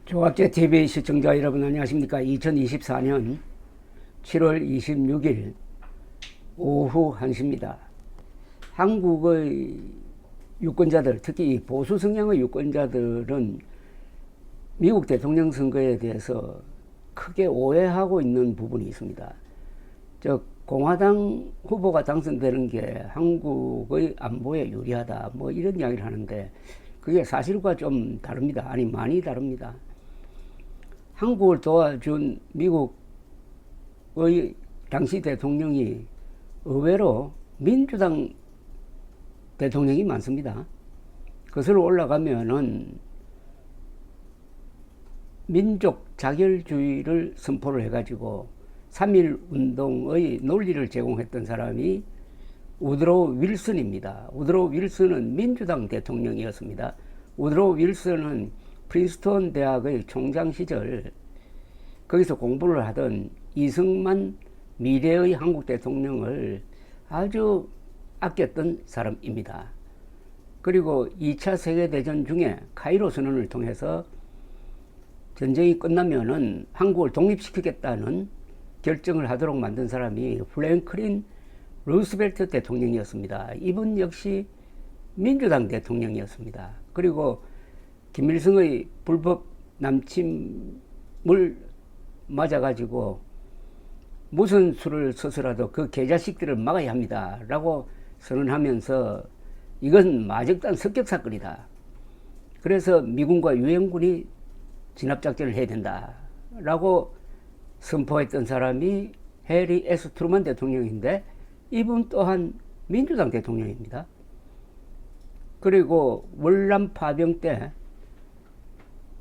조갑제 TV 시청자 여러분 안녕하십니까. 2024년 7월 26일 오후 1시입니다. 한국의 유권자들, 특히 보수 성향의 유권자들은 미국 대통령 선거에 대해서 크게 오해하고 있는 부분이 있습니다. 공화당 후보가 당선되는 게 한국의 안보에 유리하다, 뭐 이런 이야기를 하는데 그게 사실과 좀 다릅니다. 아니, 많이 다릅니다. 한국을 도와준 미국의 당시 대통령이 의외로 민주당 대통령이 많습니다. 거슬러 올라가면은 민족 자결주의를 선포를 해가지고 3.1 운동의 논리를 제공했던 사람이 우드로우 윌슨입니다. 우드로우 윌슨은 민주당 대통령이었습니다. 우드로우 윌슨은 프린스턴 대학의 총장 시절 거기서 공부를 하던 이승만 미래의 한국 대통령을 아주 아꼈던 사람입니다. 그리고 2차 세계대전 중에 카이로 선언을 통해서 전쟁이 끝나면은 한국을 독립시키겠다는 결정을 하도록 만든 사람이 프랭클린 루스벨트 대통령이었습니다. 이분 역시 민주당 대통령이었습니다. 그리고 김일성의 불법 남침을 맞아가지고 무슨 수를 써서라도 그 개자식들을 막아야 합니다 라고 선언하면서 이건 마적단 습격사건이다. 그래서 미군과 유엔군이 진압작전을 해야 된다 라고 선포했던 사람이 해리 S. 트루먼 대통령인데 이분 또한 민주당 대통령입니다. 그리고 월남 파병 때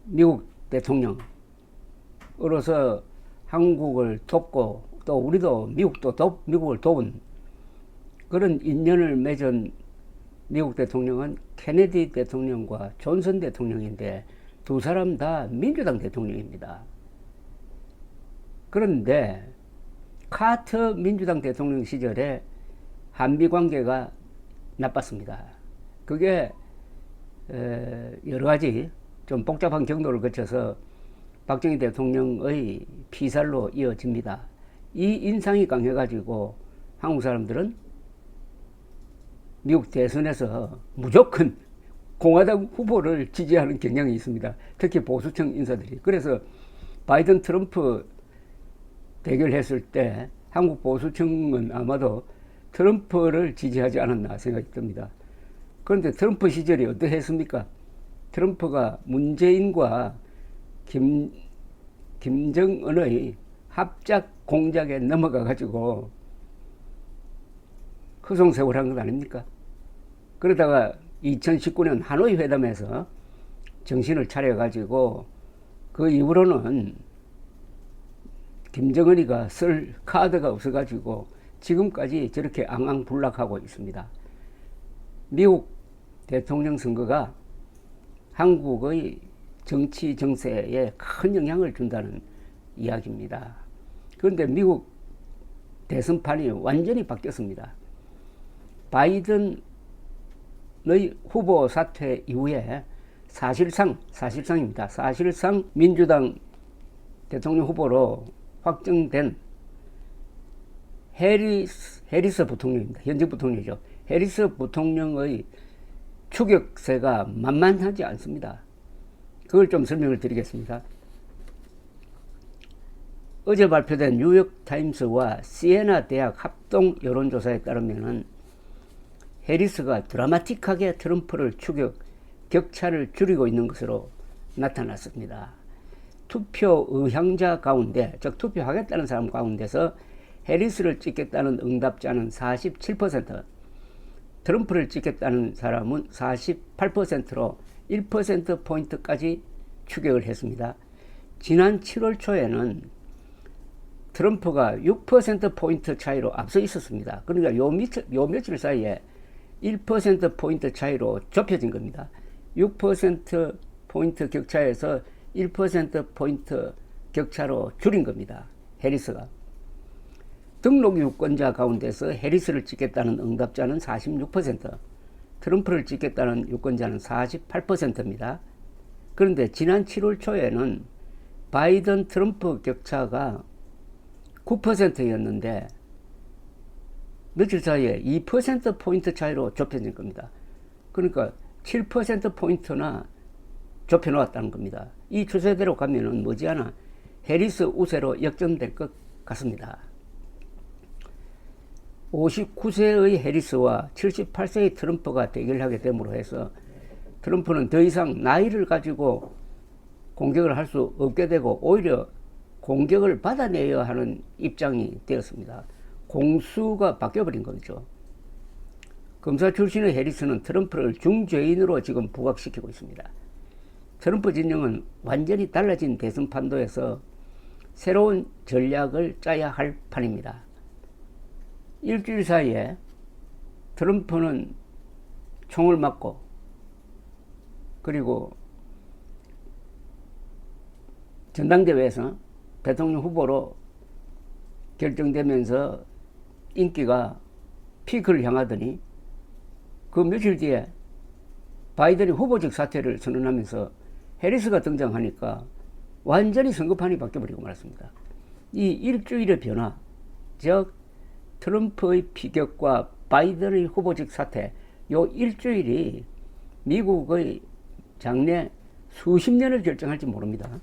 미국 대통령으로서 한국을 돕고 또 우리도 미국을 도운 그런 인연을 맺은 미국 대통령은 케네디 대통령과 존슨 대통령인데 두 사람 다 민주당 대통령입니다. 그런데 카터 민주당 대통령 시절에 한미 관계가 나빴습니다. 그게 여러 가지 좀 복잡한 경로를 거쳐서 박정희 대통령의 피살로 이어집니다. 이 인상이 강해가지고 한국 사람들은 미국 대선에서 무조건 공화당 후보를 지지하는 경향이 있습니다. 특히 보수층 인사들이. 그래서 바이든 트럼프 대결했을 때 한국 보수층은 아마도 트럼프를 지지하지 않았나 생각이 듭니다. 그런데 트럼프 시절이 어떠했습니까? 트럼프가 문재인과 김정은의 합작 공작에 넘어가가지고 허송세월한 것 아닙니까? 그러다가 2019년 하노이 회담에서 정신을 차려가지고 그 이후로는 김정은이가 쓸 카드가 없어가지고 지금까지 저렇게 앙앙불락하고 있습니다. 미국 대통령 선거가 한국의 정치 정세에 큰 영향을 준다는 이야기입니다. 그런데 미국 대선판이 완전히 바뀌었습니다. 바이든의 후보 사퇴 이후에 사실상입니다. 사실상 민주당 대통령 후보로 확정된 해리스 부통령입니다. 현직 부통령이죠. 해리스 부통령의 추격세가 만만하지 않습니다. 그걸 좀 설명을 드리겠습니다. 어제 발표된 뉴욕타임스와 시에나 대학 합동 여론조사에 따르면 해리스가 드라마틱하게 트럼프를 격차를 줄이고 있는 것으로 나타났습니다. 투표 의향자 가운데, 즉 투표하겠다는 사람 가운데서 해리스를 찍겠다는 응답자는 47%, 트럼프를 찍겠다는 사람은 48%로 1%포인트까지 추격을 했습니다. 지난 7월 초에는 트럼프가 6%포인트 차이로 앞서 있었습니다. 그러니까 요 며칠 사이에 1%포인트 차이로 좁혀진 겁니다. 6%포인트 격차에서 1%포인트 격차로 줄인 겁니다. 해리스가. 등록 유권자 가운데서 해리스를 찍겠다는 응답자는 46%, 트럼프를 찍겠다는 유권자는 48%입니다. 그런데 지난 7월 초에는 바이든 트럼프 격차가 9%였는데 며칠 사이에 2%포인트 차이로 좁혀진 겁니다. 그러니까 7%포인트나 좁혀놓았다는 겁니다. 이 추세대로 가면은 머지않아 해리스 우세로 역전될 것 같습니다. 59세의 해리스와 78세의 트럼프가 대결하게 됨으로 해서 트럼프는 더 이상 나이를 가지고 공격을 할 수 없게 되고 오히려 공격을 받아내야 하는 입장이 되었습니다. 공수가 바뀌어버린 거죠. 검사 출신의 해리스는 트럼프를 중죄인으로 지금 부각시키고 있습니다. 트럼프 진영은 완전히 달라진 대선 판도에서 새로운 전략을 짜야 할 판입니다. 일주일 사이에 트럼프는 총을 맞고 그리고 전당대회에서 대통령 후보로 결정되면서 인기가 피크를 향하더니 그 며칠 뒤에 바이든이 후보직 사퇴를 선언하면서 해리스가 등장하니까 완전히 선거판이 바뀌어버리고 말았습니다. 이 일주일의 변화, 즉 트럼프의 피격과 바이든의 후보직 사퇴, 요 일주일이 미국의 장래 수십 년을 결정할지 모릅니다.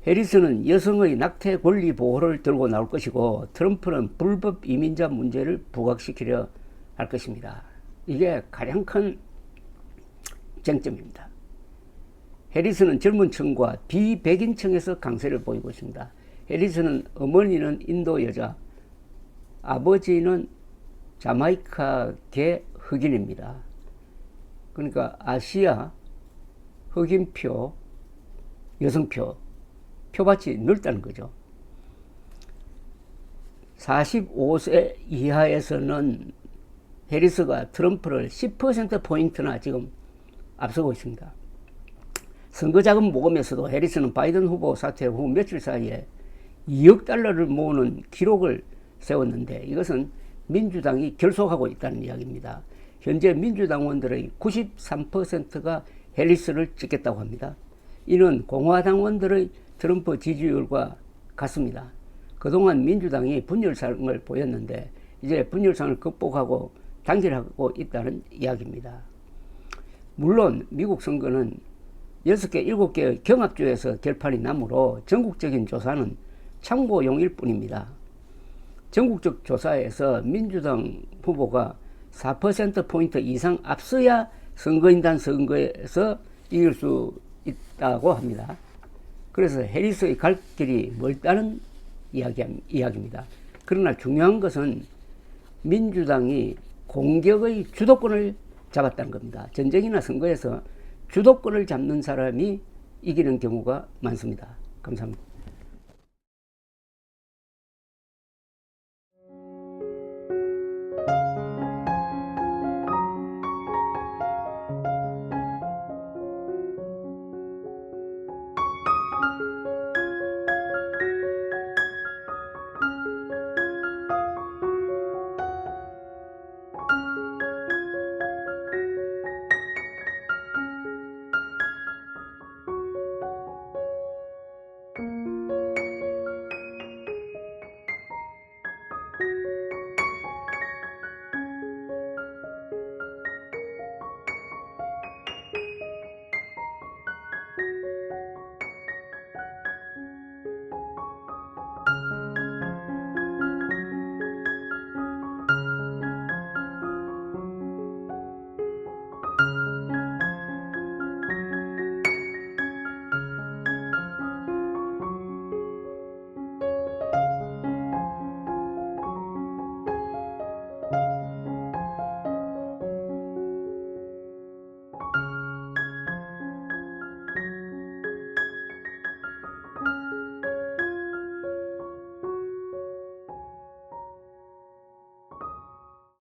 해리스는 여성의 낙태 권리 보호를 들고 나올 것이고 트럼프는 불법 이민자 문제를 부각시키려 할 것입니다. 이게 가장 큰 쟁점입니다. 해리스는 젊은 층과 비백인 층에서 강세를 보이고 있습니다. 해리스는 어머니는 인도 여자, 아버지는 자마이카계 흑인입니다. 그러니까 아시아 흑인표, 여성표, 표밭이 넓다는 거죠. 45세 이하에서는 해리스가 트럼프를 10%포인트나 지금 앞서고 있습니다. 선거자금 모금에서도 해리스는 바이든 후보 사퇴 후 며칠 사이에 2억 달러를 모으는 기록을 세웠는데 이것은 민주당이 결속하고 있다는 이야기입니다. 현재 민주당원들의 93%가 해리스를 찍겠다고 합니다. 이는 공화당원들의 트럼프 지지율과 같습니다. 그동안 민주당이 분열상을 보였는데 이제 분열상을 극복하고 단결하고 있다는 이야기입니다. 물론 미국 선거는 6개, 7개의 경합주에서 결판이 나므로 전국적인 조사는 참고용일 뿐입니다. 전국적 조사에서 민주당 후보가 4%포인트 이상 앞서야 선거인단 선거에서 이길 수 있다고 합니다. 그래서 해리스의 갈 길이 멀다는 이야기입니다. 그러나 중요한 것은 민주당이 공격의 주도권을 잡았다는 겁니다. 전쟁이나 선거에서 주도권을 잡는 사람이 이기는 경우가 많습니다. 감사합니다.